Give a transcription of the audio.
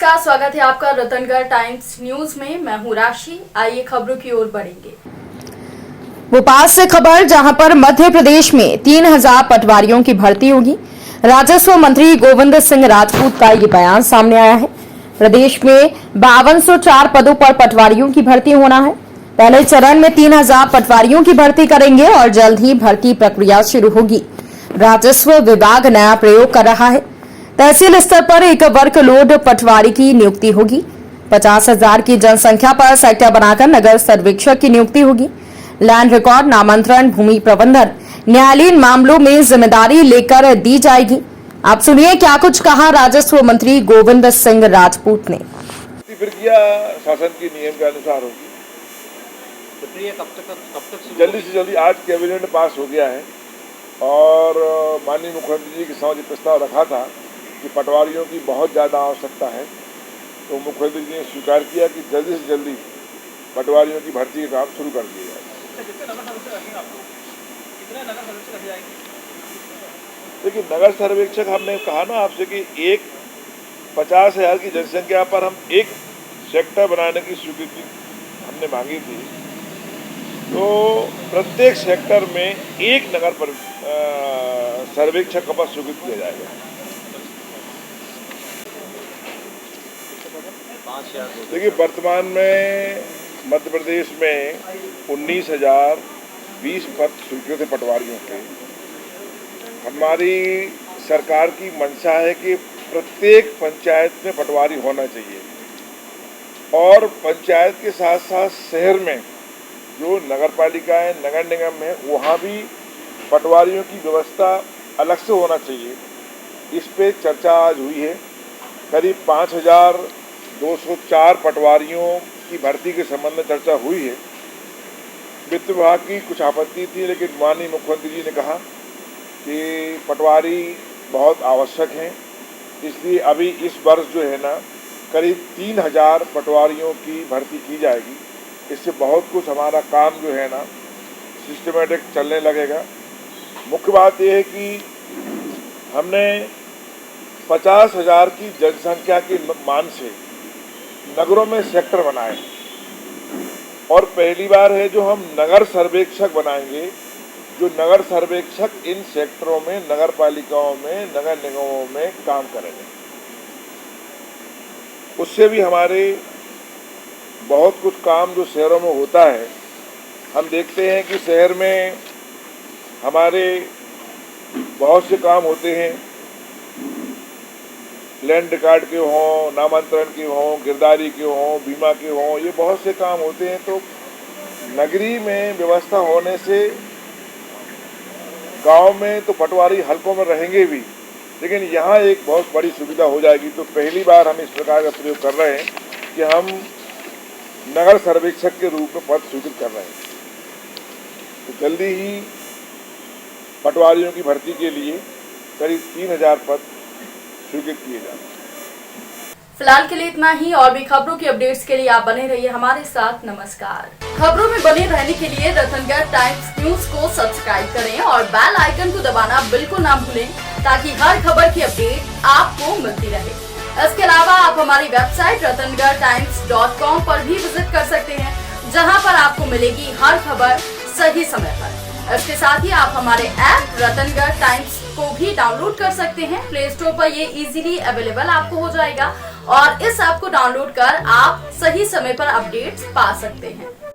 नमस्कार, स्वागत है आपका रतनगढ़ टाइम्स न्यूज में। मैं हूं राशि। आइए खबरों की ओर बढ़ेंगे। भोपाल से खबर, जहां पर मध्य प्रदेश में 3000 पटवारियों की भर्ती होगी। राजस्व मंत्री गोविंद सिंह राजपूत का ये बयान सामने आया है। प्रदेश में 5204 पदों पर पटवारियों की भर्ती होना है। पहले चरण में 3000 पटवारियों की भर्ती करेंगे और जल्द ही भर्ती प्रक्रिया शुरू होगी। राजस्व विभाग नया प्रयोग कर रहा है। तहसील स्तर पर एक वर्कलोड पटवारी की नियुक्ति होगी। 50,000 की जनसंख्या पर सेक्टर बनाकर नगर सर्वेक्षक की नियुक्ति होगी। लैंड रिकॉर्ड, नामांतरण, भूमि प्रबंधन, न्यायालयीन मामलों में जिम्मेदारी लेकर दी जाएगी। आप सुनिए क्या कुछ कहा राजस्व मंत्री गोविंद सिंह राजपूत ने। प्रक्रिया शासन के नियम के अनुसार होगी। कब तक जल्दी से जल्दी आज कैबिनेट में पास हो गया है और माननीय मुख्यमंत्री जी के सामने प्रस्ताव रखा था कि पटवारियों की बहुत ज़्यादा आवश्यकता है, तो मुख्यमंत्री जी ने स्वीकार किया कि जल्दी से जल्दी पटवारियों की भर्ती का काम शुरू कर दिया जाए। देखिए, नगर सर्वेक्षक हमने कहा ना आपसे कि 50,000 की जनसंख्या पर हम एक सेक्टर बनाने की स्वीकृति हमने मांगी थी, तो प्रत्येक सेक्टर में एक नगर पर सर्वेक्षक का पद स्वीकृत किया जाएगा। देखिए, वर्तमान में मध्य प्रदेश में 19,020 पद स्वीकृत है पटवारियों के। हमारी सरकार की मंशा है कि प्रत्येक पंचायत में पटवारी होना चाहिए और पंचायत के साथ साथ शहर में जो नगर पालिकाएँ, नगर निगम है, वहाँ भी पटवारियों की व्यवस्था अलग से होना चाहिए। इस पे चर्चा आज हुई है। करीब 5,204 पटवारियों की भर्ती के संबंध में चर्चा हुई है। वित्त विभाग की कुछ आपत्ति थी, लेकिन माननीय मुख्यमंत्री जी ने कहा कि पटवारी बहुत आवश्यक हैं, इसलिए अभी इस वर्ष जो है ना करीब 3,000 पटवारियों की भर्ती की जाएगी। इससे बहुत कुछ हमारा काम जो है ना सिस्टमेटिक चलने लगेगा। मुख्य बात यह है कि हमने 50,000 की जनसंख्या के मान से नगरों में सेक्टर बनाए और पहली बार है जो हम नगर सर्वेक्षक बनाएंगे, जो नगर सर्वेक्षक इन सेक्टरों में, नगर पालिकाओं में, नगर निगमों में काम करेंगे। उससे भी हमारे बहुत कुछ काम जो शहरों में होता है, हम देखते हैं कि शहर में हमारे बहुत से काम होते हैं, लैंड रिकॉर्ड के हों, नामांतरण के हों, गिरदारी के हों, बीमा के हों, ये बहुत से काम होते हैं। तो नगरी में व्यवस्था होने से गांव में तो पटवारी हलकों में रहेंगे भी, लेकिन यहाँ एक बहुत बड़ी सुविधा हो जाएगी। तो पहली बार हम इस प्रकार का प्रयोग कर रहे हैं कि हम नगर सर्वेक्षक के रूप में पद स्वीकृत कर रहे हैं। तो जल्दी ही पटवारियों की भर्ती के लिए करीब 3,000 पद स्वीकृत किए जाएंगे। फिलहाल के लिए इतना ही। और भी खबरों की अपडेट्स के लिए आप बने रहिए हमारे साथ। नमस्कार। खबरों में बने रहने के लिए रतनगढ़ टाइम्स न्यूज को सब्सक्राइब करें और बेल आइकन को दबाना बिल्कुल ना भूलें, ताकि हर खबर की अपडेट आपको मिलती रहे। इसके अलावा आप हमारी वेबसाइट ratangartimes.com पर भी विजिट कर सकते हैं, जहां पर आपको मिलेगी हर खबर सही समय पर। इसके साथ ही आप हमारे ऐप रतनगढ़ टाइम्स को भी डाउनलोड कर सकते हैं। प्ले स्टोर पर ये इजीली अवेलेबल आपको हो जाएगा और इस ऐप को डाउनलोड कर आप सही समय पर अपडेट्स पा सकते हैं।